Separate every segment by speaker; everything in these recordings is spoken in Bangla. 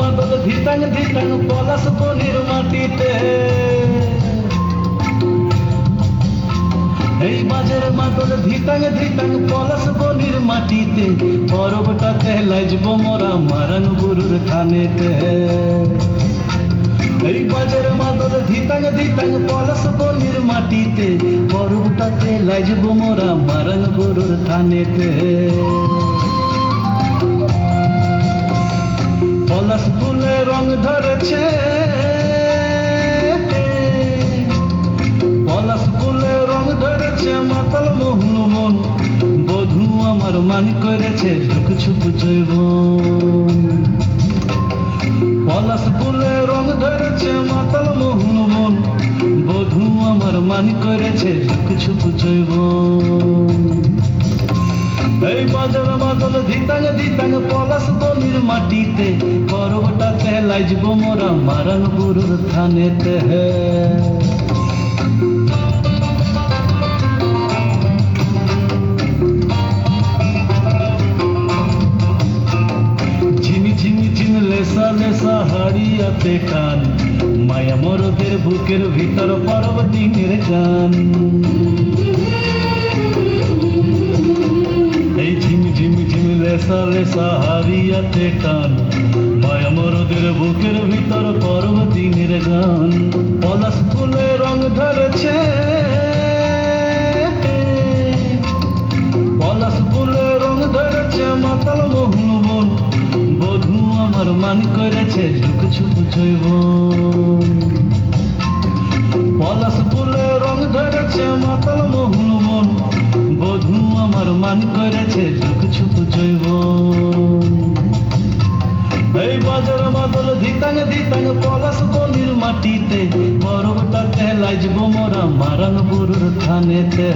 Speaker 1: বাদল ধিতাং ধিতাং পলাশ বনির মাটিতে, এই বাজের মাদল ধিতাং ধিতাং পলাশ বনির মাটিতে, পরবটাতে লাজব মোরা মারণ গুরুর থানেতে। এই বাজের মাদল ধিতাং ধিতাং পলাশ বনির মাটিতে, পরবটাতে লাজব মোরা মারণ গুরুর থানেতে। পলাশ ফুলে রং ধরেছে, পলাশ ফুলে রং ধরেছে মাতাল মোহন মন, বধূ আমার মান করেছে ঝুক ছুপ জৈবন। পলাশ ফুলে রং ধরেছে মাতাল মোহন মন, বধূ আমার মান করেছে ঝুক ছুপ জৈবন। এই বাজার বাদল ধিতাং ধিতাং পলাশ বনির মাটিতে, পরবটাতে লাজব মোরা মারণ গুরুর থানেতে। ঝিমি ঝিমি ঝিম লেসা লেসা হারিয়াতে টান, মায়া মরদের বুকের ভিতর পরব দিনের গান। এই ঝিমি ঝিমি ঝিম লেসা লেসা হারিয়াতে টান, মায়া মরদের বুকের ভিতর পরব দিনের গান। পলাশ ফুলে রং ধরেছে, পলাশ ফুলে রং ধরেছে মাতাল মোহন মন, বধূ আমার মান করেছে ঝুক ছুপ জৈবন। পলাশ ফুলে রং ধরেছে মাতাল মোহন মন, বধূ আমার মান করেছে ঝুক ছুপ জৈবন। এই বাজার বাদল ধিতাং ধিতাং পলাশ বনির মাটিতে, পরবটাতে লাজব মোরা মারণ গুরুর থানেতে।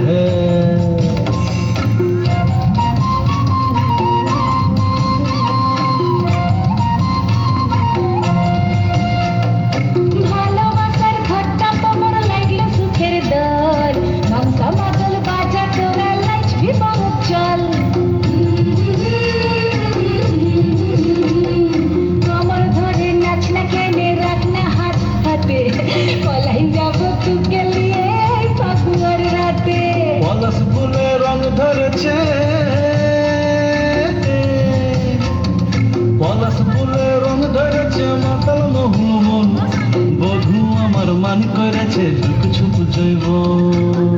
Speaker 1: পলাশ ফুলে রং ধরেছে, পলাশ ফুলে রং ধরেছে মাতাল মোহন মন, বধূ আমার মান করেছে ঝুক ছুপ জৈবন।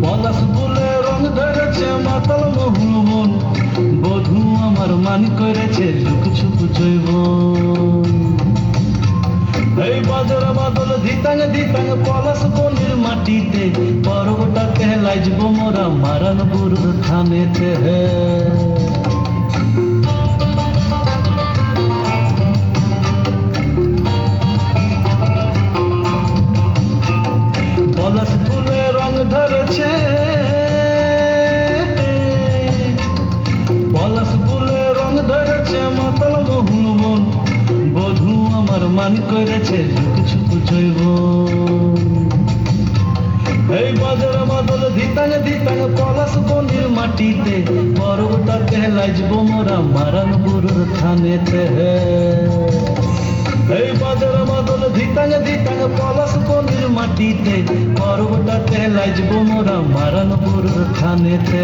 Speaker 1: পলাশ ফুলে রং ধরেছে মাতাল মোহন মন, বধূ আমার মান করেছে ঝুক ছুপ জৈবন। এই বাজার বাদল ধিতাং ধিতাং পলাশ বনির মাটিতে, পরবটাতে লাজব মোরা মারণ গুরুর থানেতে। পলাশ ফুলে রং ধরেছে, পলাশ ফুলে রং ধরেছে মাতাল মোহন মন, বধূ আমার মান করেছে ঝুক ছুপ জৈবন। এই বাজার বাদল ধিতাং ধিতাং পলাশ বনির মাটিতে, পরবটাতে লাজব মোরা মারণ গুরুর থানেতে। এই বাজার বাদল ধিতাং ধিতাং পলাশ বনির মাটিতে, পরবটাতে লাজব মোরা মারণ গুরুর থানেতে।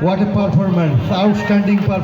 Speaker 2: What a performance! Outstanding performance.